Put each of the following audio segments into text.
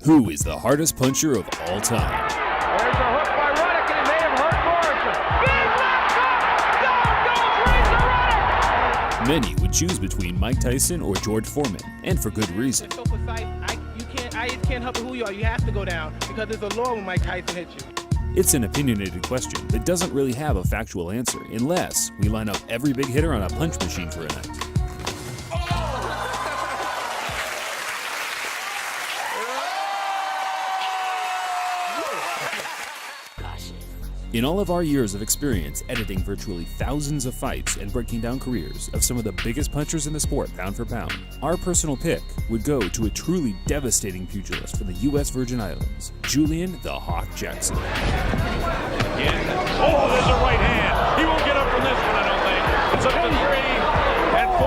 Who is the hardest puncher of all time? There's a hook by Ruddock, and it may have hurt Morrison. He's knocked up! Down goes Razor Ruddock! Many would choose between Mike Tyson or George Foreman, and for good reason. So precise, I can't help who you are. You have to go down because there's a law when Mike Tyson hits you. It's an opinionated question that doesn't really have a factual answer unless we line up every big hitter on a punch machine for a night. In all of our years of experience editing virtually thousands of fights and breaking down careers of some of the biggest punchers in the sport pound for pound, our personal pick would go to a truly devastating pugilist from the U.S. Virgin Islands, Julian "The Hawk" Jackson. Again. Oh, there's a right hand. He won't get up from this one, I don't think. It's up to 3 and 4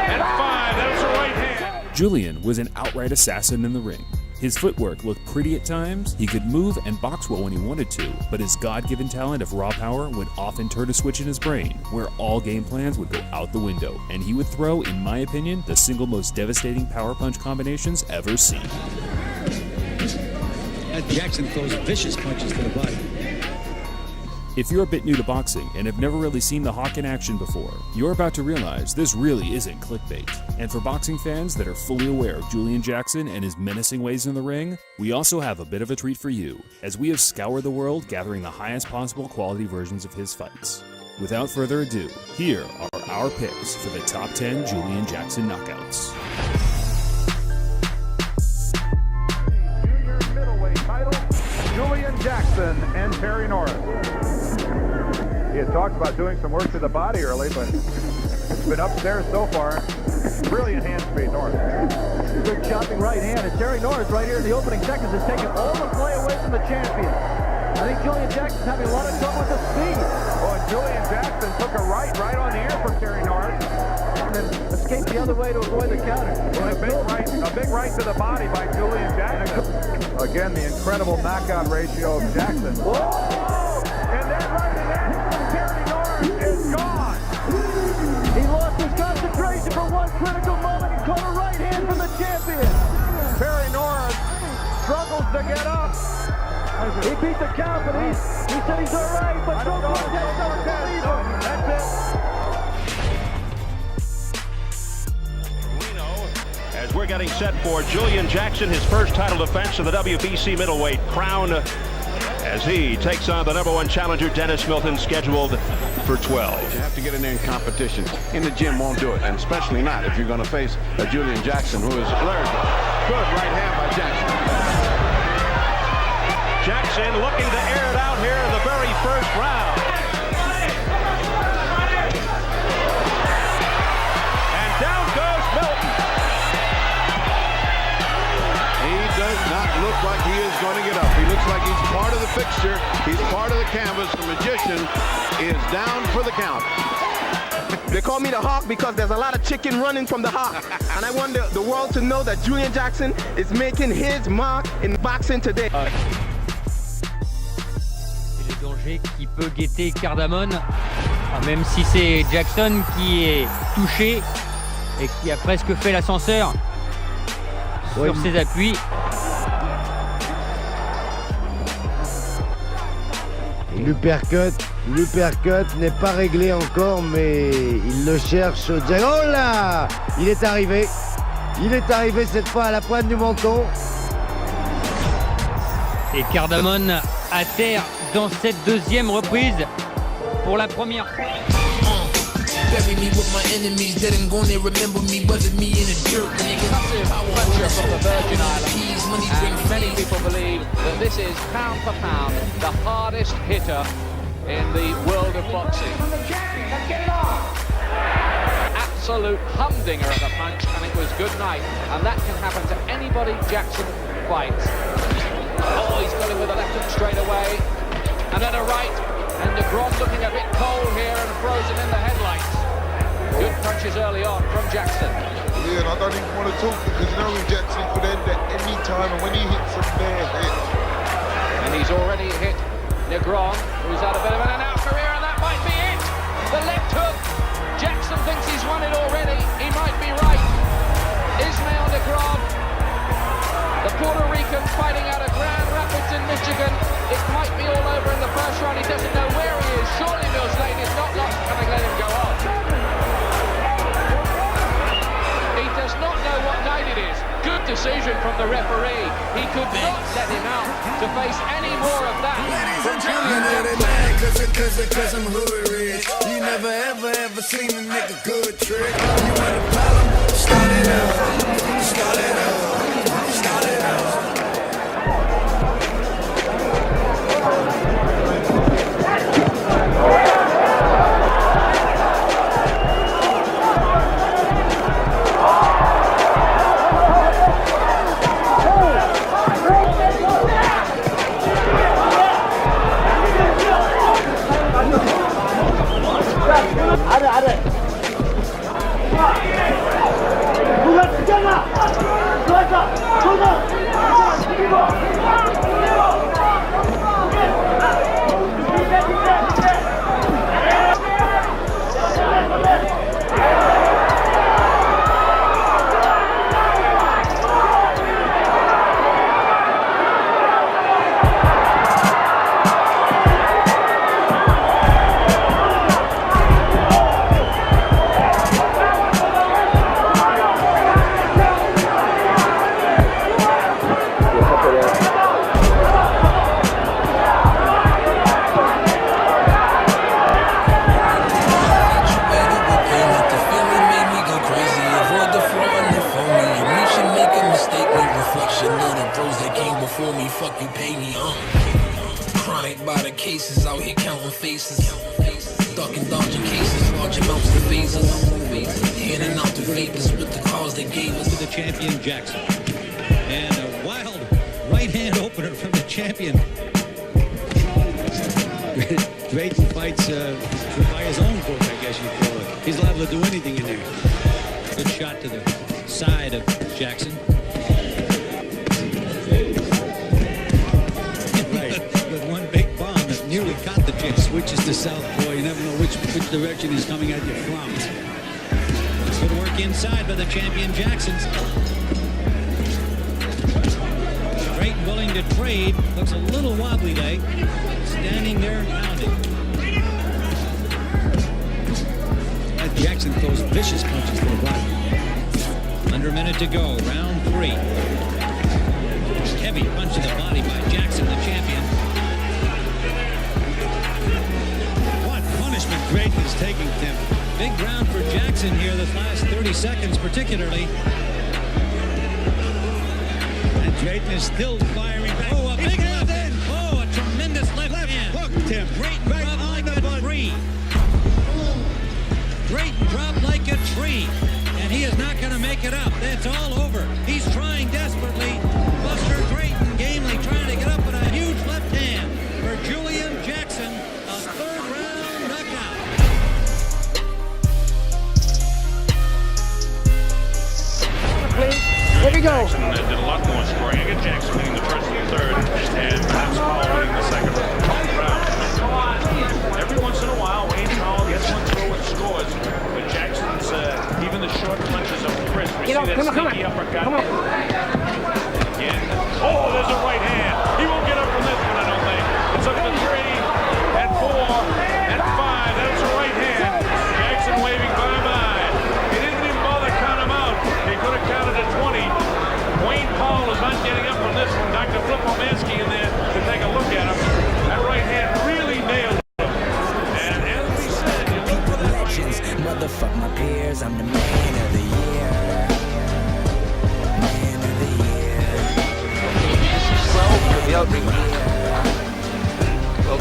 and 5. That's a right hand. Julian was an outright assassin in the ring. His footwork looked pretty at times, he could move and box well when he wanted to, but his God-given talent of raw power would often turn a switch in his brain, where all game plans would go out the window, and he would throw, in my opinion, the single most devastating power punch combinations ever seen. Jackson throws vicious punches to the body. If you're a bit new to boxing and have never really seen the Hawk in action before, you're about to realize this really isn't clickbait. And for boxing fans that are fully aware of Julian Jackson and his menacing ways in the ring, we also have a bit of a treat for you, as we have scoured the world gathering the highest possible quality versions of his fights. Without further ado, here are our picks for the top 10 Julian Jackson knockouts. Junior middleweight title, Julian Jackson and Terry Norris. He had talked about doing some work to the body early, but it's been upstairs so far. Brilliant hand speed, Norris. Good chopping right hand, and Terry Norris right here in the opening seconds has taken all the play away from the champion. I think Julian Jackson's having a lot of trouble with the speed. Oh, and Julian Jackson took a right on the ear from Terry Norris. And then escaped the other way to avoid the counter. And a big right to the body by Julian Jackson. Again, the incredible knockout ratio of Jackson. Whoa! And that right hand from Terry Norris is gone. He lost his concentration for one critical moment and caught a right hand from the champion. Terry Norris struggles to get up. He beat the count, but he said he's all right, but Joe Cortez doesn't believe him. That's it. As we're getting set for Julian Jackson, his first title defense of the WBC middleweight crown, as he takes on the #1 challenger Dennis Milton, scheduled for 12. You have to get in there in competition. In the gym won't do it, and especially not if you're going to face a Julian Jackson who is alert. Good right hand by Jackson. Jackson looking to air it out here in the very first round. And down goes Milton. He does not look like he is going to get up. He looks like he's part of the fixture. He's part of the canvas. The magician is down for the count. They call me the Hawk because there's a lot of chicken running from the Hawk. And I want the world to know that Julian Jackson is making his mark in boxing today. Le danger qui peut guetter Cardamone, même si c'est Jackson qui est touché et qui a presque fait l'ascenseur sur ses appuis. L'uppercut n'est pas réglé encore, mais il le cherche. Oh là! Il est arrivé cette fois à la pointe du menton. Et Cardamone à terre dans cette deuxième reprise pour la première fois. Bury me with my enemies, dead and gone, they remember me, wasn't me in a jerk, nigga. Puncher from the Virgin Islands, and many people believe that this is pound for pound the hardest hitter in the world of boxing. Absolute humdinger of a punch, and it was good night, and that can happen to anybody Jackson fights. Oh, he's got him with a left hook straight away, and then a right, and Negron looking a bit cold here and frozen in the headlights. Good punches early on from Jackson. Yeah, and I don't even want to talk because you know Jackson could end at any time, and when he hits them there, and he's already hit Negron, who's had a bit of an out career, and that might be it. The left hook. Jackson thinks he's won it already. He might be right. Ismael Negron, the Puerto Rican Rican fighting out of Grand Rapids in Michigan. It might be all over in the first round. He doesn't know where he is. Surely Mills Lane is not going to let him go on. He does not know what night it is. Good decision from the referee. He could not let him out to face any more of that. From Julian Jackson. Cause I'm hood rich. You never ever seen a nigga good trick. You want a problem? Start it up. Start it up. Start it up. Champion Jackson. And a wild right-hand opener from the champion. Drayton fights by his own book, I guess you'd call it. He's liable to do anything in there. Good shot to the side of Jackson. Right, with one big bomb that nearly caught the chin. Switches to southpaw. You never know which direction he's coming at you from. Good work inside by the champion Jacksons. Straight willing to trade. Looks a little wobbly leg. Standing there pounding. Jackson throws vicious punches to the body. Under a minute to go. Round 3. Heavy punch to the body by Jackson, the champion. What punishment Drayton is taking, Tim. Big round for Jackson here, the last 30 seconds particularly. And Drayton is still firing back. Oh, a big left hand. Oh, a tremendous left hand. Hooked him. Drayton right dropped like a tree. Drayton dropped like a tree. And he is not going to make it up. That's all over. He's trying desperately. Buster Drayton gamely trying to get up with a huge left hand for Julian Jackson. A third round knockout. Here we go. Jackson did a lot more scoring. Again, Jackson winning the first and third, and perhaps Powell winning the second round. Every once in a while, Wayne Powell gets one through and scores, but Jackson's, even the short punches of crisp. We see that sneaky uppercut. Again. Oh, there's a right hand. He won't get up from this one, I don't think. It's up to 3 and 4 and 5. That's a right hand. Jackson waving bye-bye. He didn't even bother count him out. He could have counted at 20. Wayne Powell is not getting up from this one. Dr. Flip Omansky in there to take a look at him. That right hand really nailed him. And as we said, you look for that legends. Motherfuck my peers, I'm the man of the year. Man of the year. This is 12 for the opening. Well,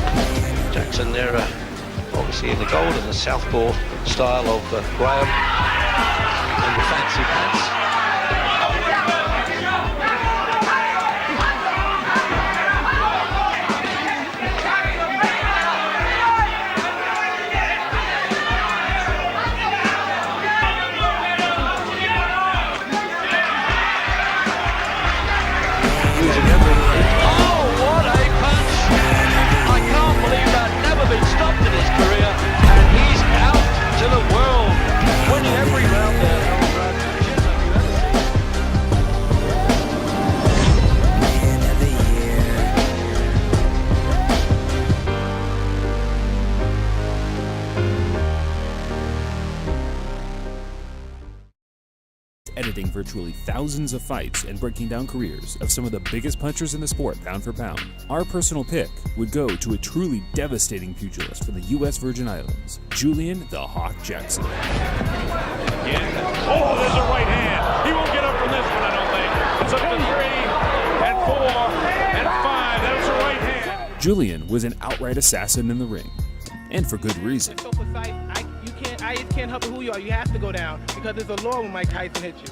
Jackson there, obviously in the gold and the southpaw style of Graham and the fancy pants. virtually thousands of fights and breaking down careers of some of the biggest punchers in the sport pound for pound, our personal pick would go to a truly devastating pugilist from the U.S. Virgin Islands, Julian the Hawk Jackson. Again. Oh, there's a right hand. He won't get up from this one, I don't think. It's up to 3 and 4 and 5. That's a right hand. Julian was an outright assassin in the ring, and for good reason. So precise, I can't help it who you are. You have to go down because there's a law when Mike Tyson hits you.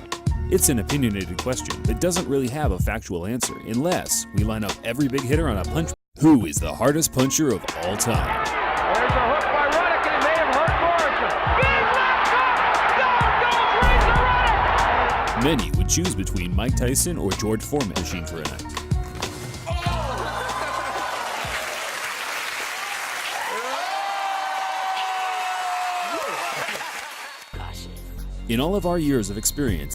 It's an opinionated question that doesn't really have a factual answer unless we line up every big hitter on a punch. Who is the hardest puncher of all time? There's a hook by Ruddock, and it may have hurt Morrison. Many would choose between Mike Tyson or George Foreman machine for a night. In all of our years of experience,